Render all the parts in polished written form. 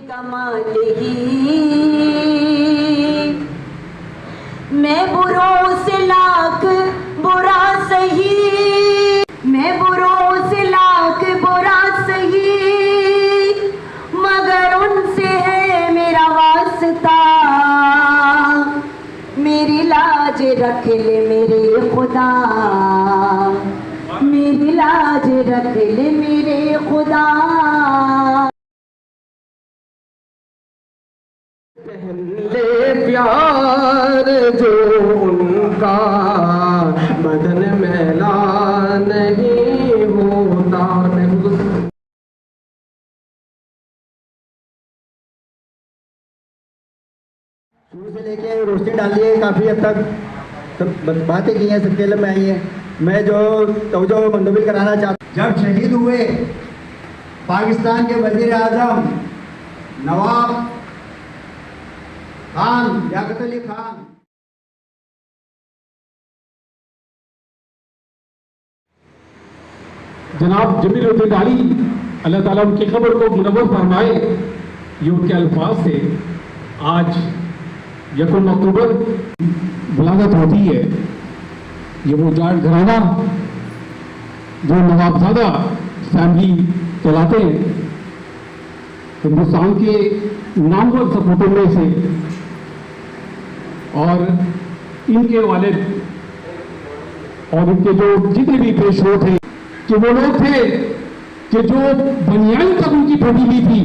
कमाल ही मैं बुरों से लाख बुरा सही, मैं बुरों से लाख बुरा सही, मगर उनसे है मेरा वास्ता, मेरी लाज रख ले मेरे खुदा, मेरी लाज रख ले मेरे खुदा। पहले प्यार जो उनका बदन मैला नहीं होता। शुरू से लेके रोशनी डाली है, काफ़ी हद तक सब बातें की हैं, सबके में आई है। मैं जो तवज्जो मंतबिल कराना चाहता हूँ, जब शहीद हुए पाकिस्तान के वज़ीर आज़म नवाब खान, लियाकत अली खान, जनाब जमील अली अल्लाह ताला उनकी खबर को मुनव्वर फरमाए, ये उनके अल्फाज थे। आज 1 अक्टूबर विलादत होती है, ये वो जाट घराना जो नवाबजादा फैमिली चलाते हैं, हिंदुस्तान के नामवर सपूतों में से, और इनके वालिद और इनके जो जितने भी पेशरो थे कि वो लोग थे कि जो बुनियादी तक उनकी फटी हुई थी,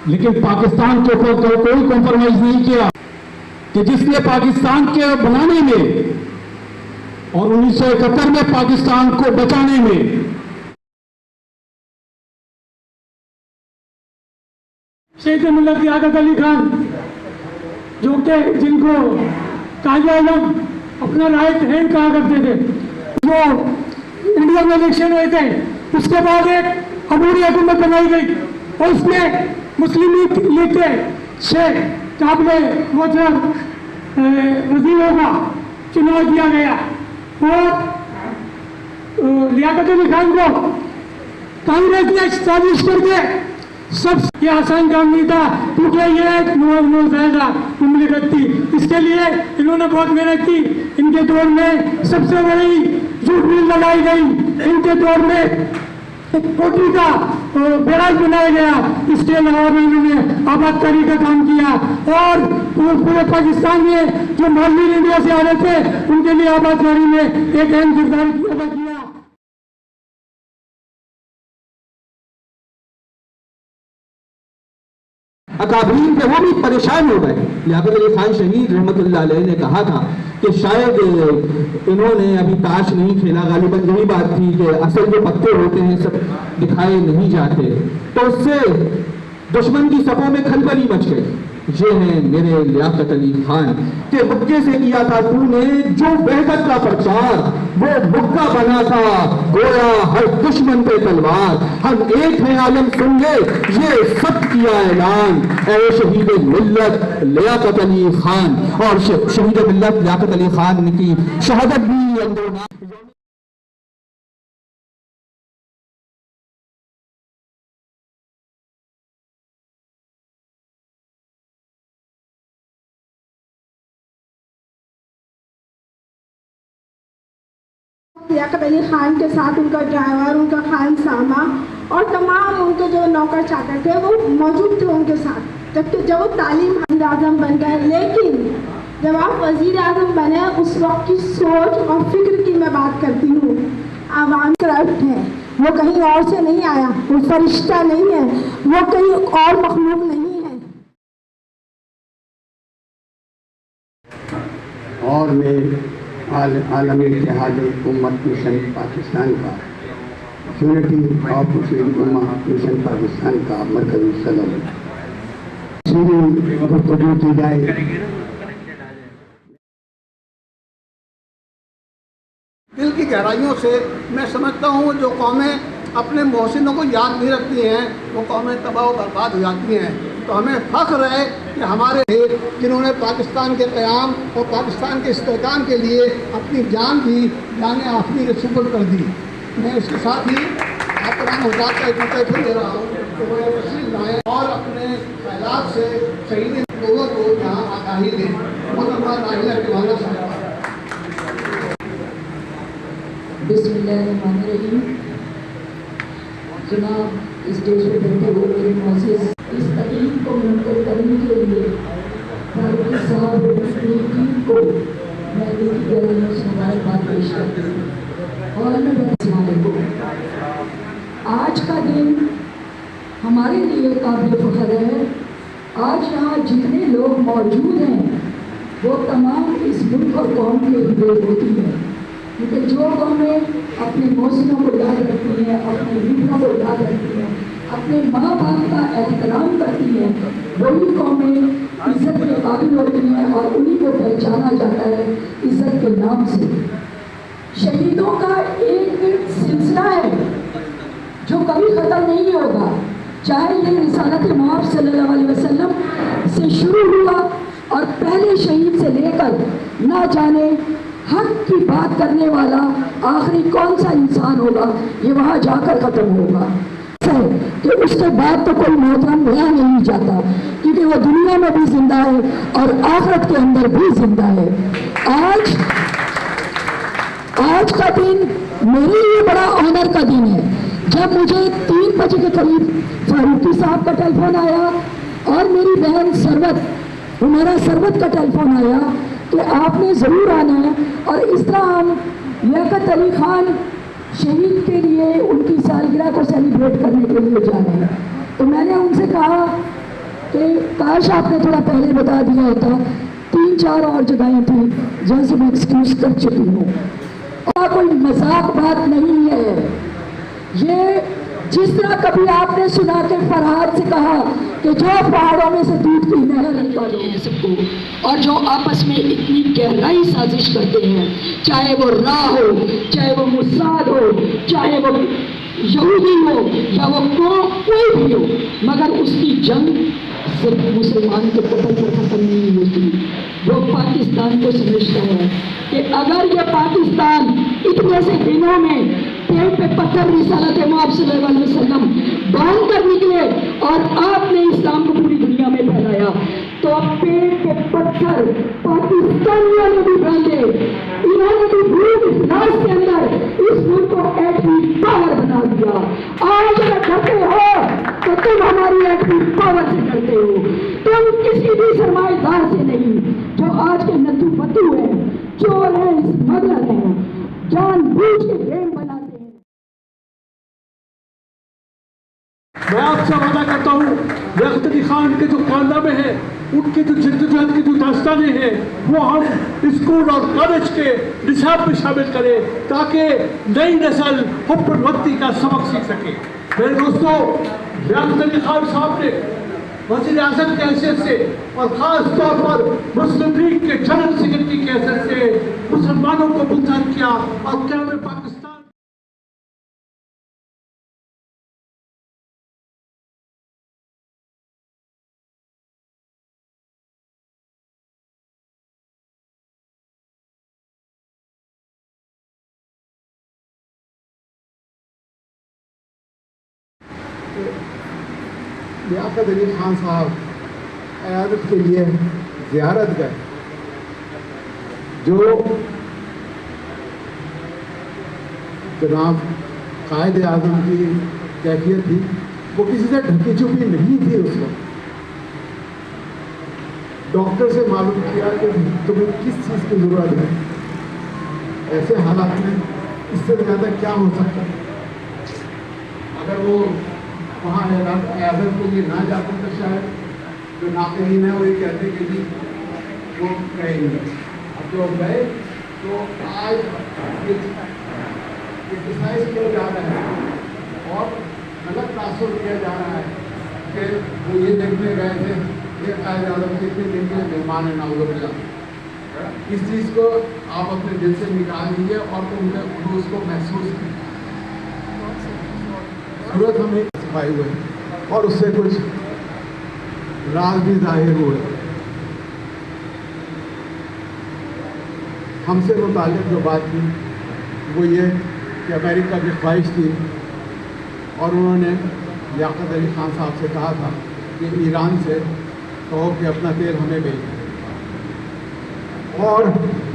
लेकिन पाकिस्तान के ऊपर तो कोई कॉम्प्रोमाइज नहीं किया, कि जिसने पाकिस्तान के बनाने में और 1971 में पाकिस्तान को बचाने में शहीद मिल्लत लियाकत अली खान, जो कि जिनको कायदे-ए-आज़म अपना राइट हैंड कहा करते थे, जो इंडिया में इलेक्शन हुए थे, उसके बाद एक अबूरी हुकूमत बनाई गई और उसमें मुस्लिम लीग के 6 काबिले मोहतरम वज़ीरों का चुनाव किया गया और लियाकत अली खान को कांग्रेस ने साजिश करके सबसे आसान काम नहीं था, क्योंकि ये एक मुमलिकत थी। इसके लिए इन्होंने बहुत मेहनत की। इनके दौर में सबसे बड़ी झूठ मिल लगाई गई, इनके दौर में कोठी का बैराज बनाया गया। इसके अलावा भी इन्होंने आबादकारी का काम किया और पूरे पाकिस्तान में जो मॉडल इंडिया से आ रहे थे उनके लिए आबादकारी में एक अहम किरदार अदा किया। अकाबरीन थे वो भी परेशान हो गए। लियाकत अली खान शहीद रहमतुल्लाह अलैह ने कहा था कि शायद इन्होंने अभी ताश नहीं खेला, गालिबन यही बात थी कि असल जो पत्ते होते हैं सब दिखाए नहीं जाते, तो उससे दुश्मन की सफों में खलबली मच गई। ये है मेरे लियाकत अली खान के मुक्के से किया था तूने जो वहदत का प्रचार, वो मुक्का बना था गोया हर दुश्मन पे तलवार। हम एक हैं आलम सुन ले ये सब किया ऐलान, ऐ शहीद मिल्लत लियाकत अली खान। और शहीद मिल्लत लियाकत अली खान की शहादत भी अंदर लियाकत अली खान के साथ उनका ड्राइवर, उनका खानसामा और तमाम उनके जो नौकर चाकर थे वो मौजूद थे उनके साथ, जबकि जब वो तालीम वज़ीर आज़म बन गए। लेकिन जब आप वज़ीर आज़म बने उस वक्त की सोच और फिक्र की मैं बात करती हूँ। आवाम करप्ट है, वो कहीं और से नहीं आया, वो फरिश्ता नहीं है, वो कहीं और मखलूक नहीं है। और मैं आलमी इत्तेहाद उम्मत मिशन पाकिस्तान का, यूनिटी ऑफ मुस्लिम उम्मत मिशन पाकिस्तान का मरकज़ी सदर गुफ्तगू की जाए। दिल की गहराइयों से मैं समझता हूँ जो कौमें अपने मोहसिनों को याद नहीं रखती हैं वो कौमें तबाह व बर्बाद हो जाती हैं। तो हमें फ़ख्र है कि हमारे जिन्होंने पाकिस्तान के क़याम और पाकिस्तान के इस्तेहकाम के लिए अपनी जान भी जान आखिरी के सुपुर्द कर दी। मैं इसके साथ ही आप हज़रात का एक मौका फिर दे रहा हूँ। کہ وہ تشریف لائیں اور اپنے خیالات سے شہید لوگوں کو یہاں آگاہی دیں. محترمہ ناہیدہ ٹیوانا صاحبہ. بسم اللہ الرحمن الرحیم. جناب اسٹیج پہ بیٹھے ہوئے میرے معزز، اس تقریب کو منعقد کرنے کے لیے فاروقی صاحب کی ٹیم کو میں دل کی گہرائیوں سے مبارکباد پیش کرتی ہوں. اور میں السلام علیکم. آج کا دن ہمارے لیے قابل فخر ہے. آج یہاں جتنے لوگ موجود ہیں وہ تمام اس ملک اور قوم کے ہدے ہوتی ہیں، کیونکہ جو قومیں اپنے محسنوں کو یاد رکھتی ہیں، اپنے لیڈروں کو یاد رکھتی ہیں، اپنے ماں باپ کا احترام کرتی ہیں، وہی قومیں عزت کے قابل ہوتی ہیں اور انہیں کو پہچانا جاتا ہے عزت کے نام سے. شہیدوں کا ایک سلسلہ ہے جو کبھی ختم نہیں ہوگا، چاہے یہ رسالت مآب صلی اللہ علیہ وسلم سے شروع ہوا اور پہلے شہید سے لے کر نہ جانے حق کی بات کرنے والا آخری کون سا انسان ہوگا، یہ وہاں جا کر ختم ہوگا. کہ اس کے بعد تو کوئی محترم رہ نہیں جاتا، کیونکہ وہ دنیا میں بھی زندہ ہے اور آخرت کے اندر بھی زندہ ہے. آج کا دن میرے لیے بڑا آنر کا دن ہے. جب مجھے 3 بجے کے قریب فاروقی صاحب کا ٹیلی فون آیا اور میری بہن ہمارا سربت کا ٹیلی فون آیا کہ آپ نے ضرور آنا ہے اور اس طرح ہم لیاقت علی خان شہید کے لیے ان کی سالگرہ کو سیلیبریٹ کرنے کے لیے جا رہے ہیں، تو میں نے ان سے کہا کہ کاش آپ نے تھوڑا پہلے بتا دیا ہوتا. 3-4 اور جگہیں تھیں جہاں سے میں ایکسکیوز کر چکی ہوں. اور کوئی مذاق بات نہیں ہے یہ. جس طرح کبھی آپ نے سنا کہ فرحاد سے کہا کہ جو پہاڑوں میں سے دودھ کی نہر نکالو ہیں سب کو، اور جو آپس میں اتنی گہرائی سازش کرتے ہیں، چاہے وہ راہ ہو، چاہے وہ موساد ہو، چاہے وہ یہودی ہو یا وہ کوئی بھی ہو، مگر اس کی جنگ صرف مسلمان کے قتل پر ختم نہیں ہوتی. وہ پاکستان کو سمجھتا ہے کہ اگر یہ پاکستان اتنے سے دنوں میں پیٹ پہ پتھر رسالت مآب صلی اللہ علیہ وسلم باندھ کر نکلے اور آپ نے اسلام کو پوری دنیا میں پھیلایا، تو پیٹ پہ پتھر پاکستانیوں نے بھی باندھے. انہوں نے بھی بھوک افلاس کے اندر اس ملک کو ایٹمی پاور بنا دیا. آج اگر ڈرتے ہو تو تم ہماری ایٹمی پاور سے ڈرتے ہو، تم کسی بھی سرمایہ دار سے نہیں جو آج کے نتو پتو ہیں، چور ہیں، اسمگلر ہیں، جان بوجھ کے گیم بناتے ہیں. میں آپ سے وعدہ کرتا ہوں لیاقت علی خان کے جو کارنامے ہیں، ان کی جو جدوجہد کی جو داستانیں ہیں، وہ ہم اسکول اور کالج کے نصاب میں شامل کریں تاکہ نئی نسل حب الوطنی کا سبق سیکھ سکے. میرے دوستوں، لیاقت علی خان صاحب نے وزیر اعظم کی حیثیت سے اور خاص طور پر مسلم لیگ کے جنرل سیکرٹری کی حیثیت سے مسلمانوں کو متحد کیا اور قیام پاکستان لیاقت علی خان صاحب عیادت کے لیے زیارت گئے. جو جناب قائد اعظم کی کیفیت تھی وہ کسی سے ڈھکی چھپی نہیں تھی. اس وقت ڈاکٹر سے معلوم کیا کہ تمہیں کس چیز کی ضرورت ہے. ایسے حالات میں اس سے زیادہ کیا ہو سکتا ہے. اگر وہ وہاں اعظم کے لیے نہ جاتے تو شاید جو ناقدین ہیں وہ یہ کہتے کہ جی وہ کہیں گے. اب جو گئے تو آج کرٹیسائز کیا جا رہا ہے اور غلط تاثر کیا جا رہا ہے کہ وہ یہ دیکھنے گئے تھے کہ قائد اعظم کتنے دن کے مہمان ہیں نعوذ باللہ. اس چیز کو آپ اپنے دل سے نکال دیجیے اور تو اس کو محسوس کریں. ضرورت ہمیں سکھائی ہوئے اور اس سے کچھ راز بھی ظاہر ہوئے. ہم سے متعلق جو بات تھی وہ یہ کہ امریکہ کی خواہش تھی اور انہوں نے लियाकत अली खान साहब से कहा था कि ईरान से कहो कि अपना तेल हमें भेज दें, और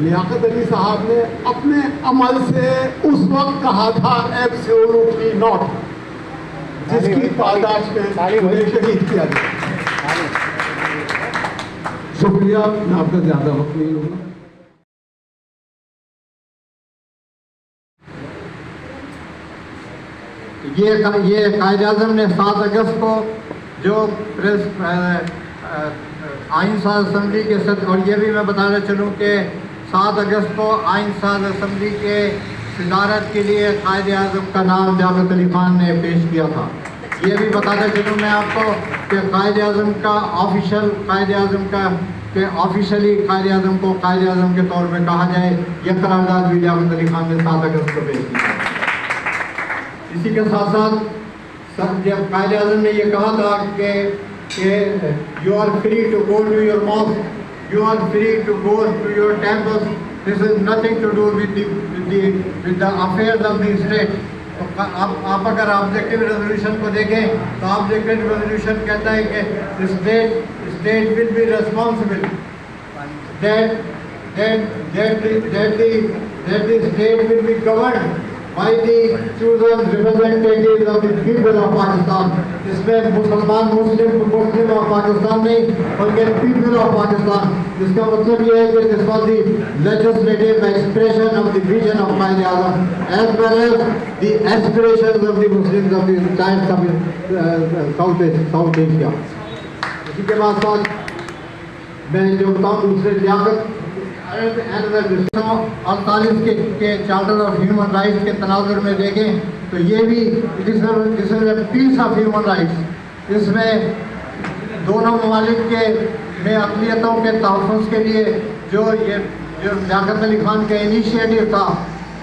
लियाकत अली साहब ने अपने अमल से उस वक्त कहा था एब्सोल्युटली नॉट, जिसकी पादाश में उन्हें शहीद किया गया। शुक्रिया, मैं आपका ज़्यादा वक्त नहीं लूँगा। ये कायद आज़म ने 7 अगस्त को जो प्रेस आइन साज असम्बली के सद, और ये भी मैं बताना चलूँ कि 7 अगस्त को आइन साज असम्बली के सदारत के लिए कायद आज़म का नाम लियाकत अली खान ने पेश किया था। ये भी बताना चलूँ मैं आपको कि कायद आज़म का ऑफिशियल कायद आज़म का कि ऑफिशियली कायद आज़म को कायद आज़म के तौर पर कहा जाए, यह करारदाद भी लियाकत अली खान ने 7 अगस्त को पेश किया। इसी के साथ साथ जब कायद आज़म ने ये कहा था कि you are free to go to your mosque, you are free to go to your temples, this is nothing to do with the affairs of the state. तो आप अगर ऑब्जेक्टिव रेजोल्यूशन को देखें तो ऑब्जेक्टिव रेजोल्यूशन कहता है कि state will be responsible that the state will be governed by the chosen representatives of the people of Pakistan. इसमें मुसलमान मुस्लिम of Pakistan नहीं बल्कि people of Pakistan, जिसका मतलब ये है कि this was the legislative expression of the vision of Qaid Azam as well as the aspirations of the Muslims of the giants of South Asia. इसी के बाद मैं जो बताऊँ दूसरे लियाकत 48 के चार्टर ऑफ ह्यूमन राइट्स के तनाजुर में देखें तो ये भी पीस ऑफ ह्यूमन राइट्स, इसमें दोनों ममालिक के में अक़लियतों के तहफ़्फ़ुज़ के लिए जो लियाकत अली खान का इनिशिएटिव था,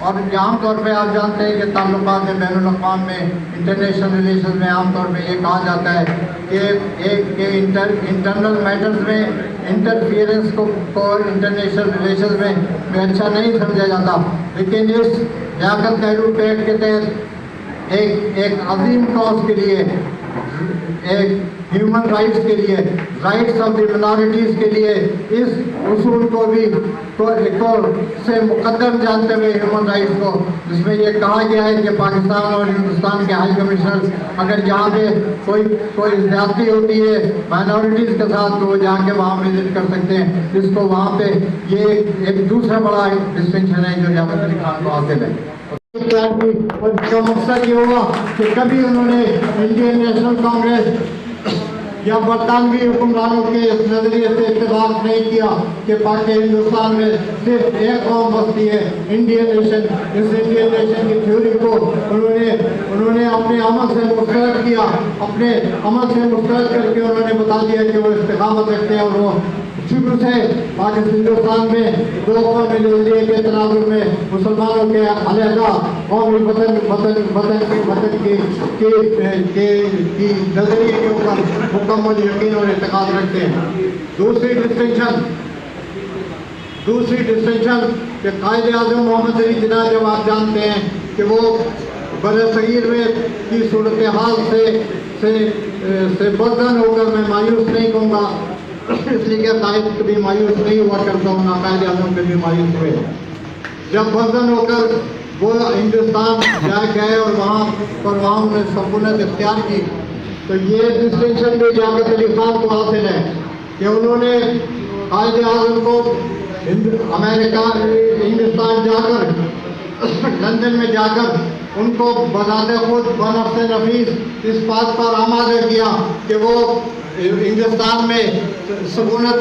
और आम तौर पे आप जानते हैं कि ताल्लुकात में बैनुल अक़वाम में इंटरनेशनल रिलेशन में आम तौर पे ये कहा जाता है कि इंटरनल मैटर्स में इंटरफियरेंस को इंटरनेशनल रिलेशन में अच्छा नहीं समझा जाता, लेकिन इस लियाकत नेहरू पैक्ट के तहत एक अजीम कॉज के लिए, एक ह्यूमन राइट्स के लिए, राइट्स ऑफ द मिनॉरिटीज़ के लिए इस उसूल को भी से मुकद्दम जानते हुए ह्यूमन राइट्स को, जिसमें ये कहा गया है कि पाकिस्तान और हिंदुस्तान के हाई कमिश्नर अगर जहाँ पे कोई ज़्यादती होती है माइनॉरिटीज़ के साथ तो वो जाके वहाँ विजिट कर सकते हैं, जिसको वहाँ पे ये एक दूसरा बड़ा डिस्टिंक्शन है जो लियाकत अली खान को हासिल है। और इसका मकसद ये हुआ कि कभी उन्होंने इंडियन नेशनल कांग्रेस या बरतानवी हुक्मरानों के इस नज़रिए से इत्तेफाक नहीं किया कि पाकिस्तान हिंदुस्तान में सिर्फ एक कौम बसती है, इंडियन नेशन। इस इंडियन नेशन की थ्योरी को उन्होंने अपने अमल से मुस्तरद किया, अपने अमल से मुस्तरद करके उन्होंने बता दिया कि वो इस्तिकामत रखते हैं और वो शुरू से पाकिस्तान हिंदुस्तान में दो कौमी नज़रिए के तनाजुर में मुसलमानों के अलहदा कौमी वतन की नज़रिए के ऊपर मुकम्मल यकीन और एतक़ाद रखते हैं। दूसरी डिस्टिंक्शन कि कायद आज़म मोहम्मद अली जिन्ना, जब आप जानते हैं कि वो बरसगीर में की सूरत हाल से बदन होकर, मैं मायूस नहीं कहूँगा इसलिए कि कायद कभी मायूस नहीं हुआ करता हूँ, ना कायद आज़म कभी मायूस हुए। जब बदन होकर वो हिंदुस्तान जा गए और वहाँ उन्होंने सकूनत इख्तियार की, तो ये डिस्टिंक्शन भी लियाकत अली खान को हासिल है कि उन्होंने कायद आज़म को अमेरिका हिंदुस्तान जाकर लंदन में जाकर उनको बजाते खुद बनफ्स नफीस इस बात पर आमादा किया कि वो हिंदुस्तान में सकूनत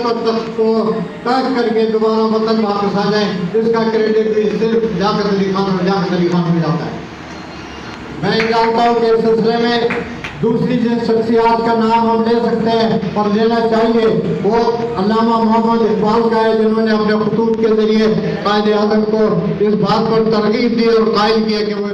को तर्क करके दोबारा वतन वापस आ जाए। इसका क्रेडिट भी सिर्फ लियाकत अली खान को जाता है। मैं जानता हूँ कि इस सिलसिले में दूसरी जिन शख्सियात का नाम हम ले सकते हैं और लेना चाहिए वो अल्लामा मोहम्मद इकबाल का है, जिन्होंने अपने खतूत के जरिए कायद आज़म को इस बात पर तरगीब दी और कायल किया कि वो